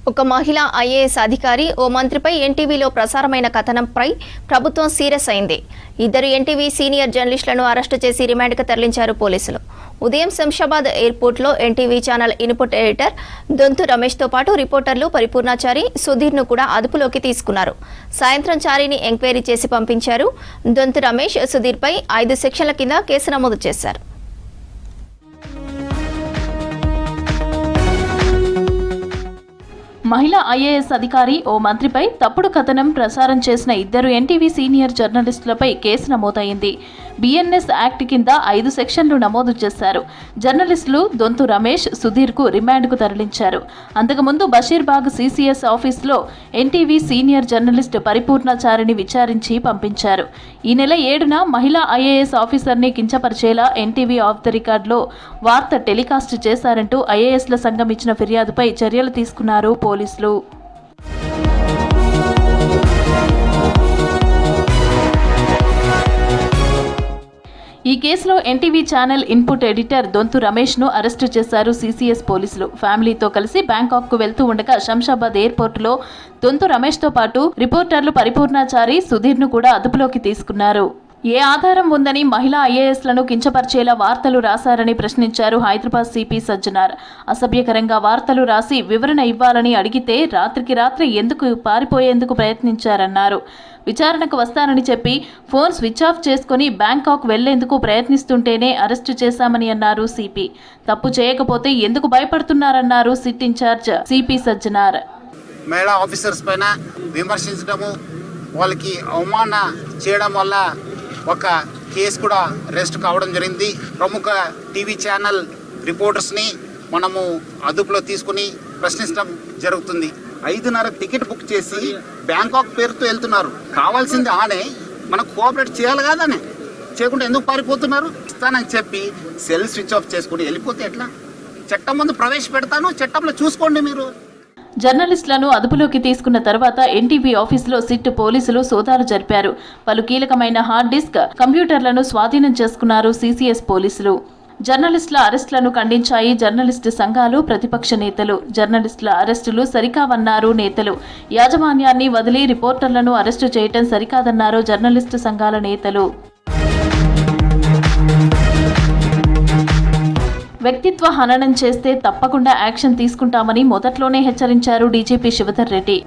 ఒక మహిళా ఐఏఎస్ అధికారి ఓ మంత్రిపై ఎన్టీవీలో ప్రసారమైన కథనంపై ప్రభుత్వం సీరియస్ అయింది. ఇద్దరు ఎన్టీవీ సీనియర్ జర్నలిస్టులను అరెస్టు చేసి రిమాండ్కు తరలించారు పోలీసులు. ఉదయం శంషాబాద్ ఎయిర్పోర్ట్లో NTV channel input editor Dontu రమేష్తో పాటు రిపోర్టర్లు పరిపూర్ణాచారి, సుధీర్ను కూడా అదుపులోకి తీసుకున్నారు. సాయంత్రం చారిని ఎంక్వైరీ చేసి పంపించారు. దొంతు రమేష్, సుధీర్పై 5 సెక్షన్ల కింద కేసు నమోదు చేశారు. మహిళా ఐఏఎస్ అధికారి ఓ మంత్రిపై తప్పుడు కథనం ప్రసారం చేసిన ఇద్దరు ఎన్టీవీ సీనియర్ జర్నలిస్టులపై కేసు నమోదైంది. బిఎన్ఎస్ యాక్ట్ కింద 5 సెక్షన్లు నమోదు చేశారు. జర్నలిస్టులు దొంతు రమేష్, సుధీర్కు రిమాండ్కు తరలించారు. అంతకుముందు బషీర్బాగ్ సిసిఎస్ ఆఫీసులో ఎన్టీవీ సీనియర్ జర్నలిస్ట్ పరిపూర్ణాచారిని విచారించి పంపించారు. ఈ నెల 7న మహిళా ఐఏఎస్ ఆఫీసర్ని కించపరిచేలా ఎన్టీవీ ఆఫ్ ద రికార్డులో వార్త టెలికాస్ట్ చేశారంటూ ఐఏఎస్ల సంఘం ఇచ్చిన ఫిర్యాదుపై చర్యలు తీసుకున్నారు పోలీసులు. ఈ కేసులో NTV channel input editor Dontu రమేష్ను అరెస్టు చేశారు సిసిఎస్ పోలీసులు. ఫ్యామిలీతో కలిసి బ్యాంకాక్కు వెళ్తూ ఉండగా శంషాబాద్ ఎయిర్పోర్టులో దొంతు రమేష్తో పాటు రిపోర్టర్లు పరిపూర్ణాచారి, సుధీర్ను కూడా అదుపులోకి తీసుకున్నారు. ఏ ఆధారం ఉందని మహిళా ఐఏఎస్లను కించపరిచేలా వార్తలు రాశారని ప్రశ్నించారు హైదరాబాద్ సిపి సజ్జనార్. అసభ్యకరంగా వార్తలు రాసి వివరణ ఇవ్వాలని అడిగితే రాత్రికి రాత్రి ఎందుకు పారిపోయేందుకు ప్రయత్నించారన్నారు. విచారణకు వస్తానని చెప్పి ఫోన్ స్విచ్ ఆఫ్ చేసుకుని బ్యాంకాక్ వెళ్లేందుకు ప్రయత్నిస్తుంటేనే అరెస్టు చేశామని అన్నారు సిపి. తప్పు చేయకపోతే ఎందుకు భయపడుతున్నారన్నారు సిట్ ఇన్ఛార్జ్ సిపి సజ్జనార్. మహిళా ఆఫీసర్స్ పైన విమర్శించడము, వాళ్ళకి అవమాన చేయడం వల్ల ఒక కేసు కూడా అరెస్ట్ కావడం జరిగింది. ప్రముఖ టీవీ ఛానల్ రిపోర్టర్స్ని మనము అదుపులో తీసుకుని ప్రశ్నించడం జరుగుతుంది. 5:30 టికెట్ బుక్ చేసి బ్యాంకాక్ పేరుతో వెళ్తున్నారు. కావాల్సింది ఆనే మనకు కోఆపరేట్ చేయాలి కాదనే, చేయకుండా ఎందుకు పారిపోతున్నారు? ఇస్తానని చెప్పి సెల్ స్విచ్ ఆఫ్ చేసుకుని వెళ్ళిపోతే ఎట్లా? చట్టం ముందు ప్రవేశపెడతాను, చట్టంలో చూసుకోండి మీరు. జర్నలిస్టులను అదుపులోకి తీసుకున్న తర్వాత ఎన్టీవీ ఆఫీసులో సిట్ పోలీసులు సోదాలు జరిపారు. పలు కీలకమైన హార్డ్ డిస్క్, కంప్యూటర్లను స్వాధీనం చేసుకున్నారు సిసిఎస్ పోలీసులు. జర్నలిస్టుల అరెస్టులను ఖండించాయి జర్నలిస్టు సంఘాలు, ప్రతిపక్ష నేతలు. జర్నలిస్టుల అరెస్టులు సరికావన్నారు నేతలు. యాజమాన్యాన్ని వదిలి రిపోర్టర్లను అరెస్టు చేయటం సరికాదన్నారు జర్నలిస్టు సంఘాల నేతలు. వ్యక్తిత్వ హననం చేస్తే తప్పకుండా యాక్షన్ తీసుకుంటామని మొదట్లోనే హెచ్చరించారు డీజీపీ శివధర్ రెడ్డి.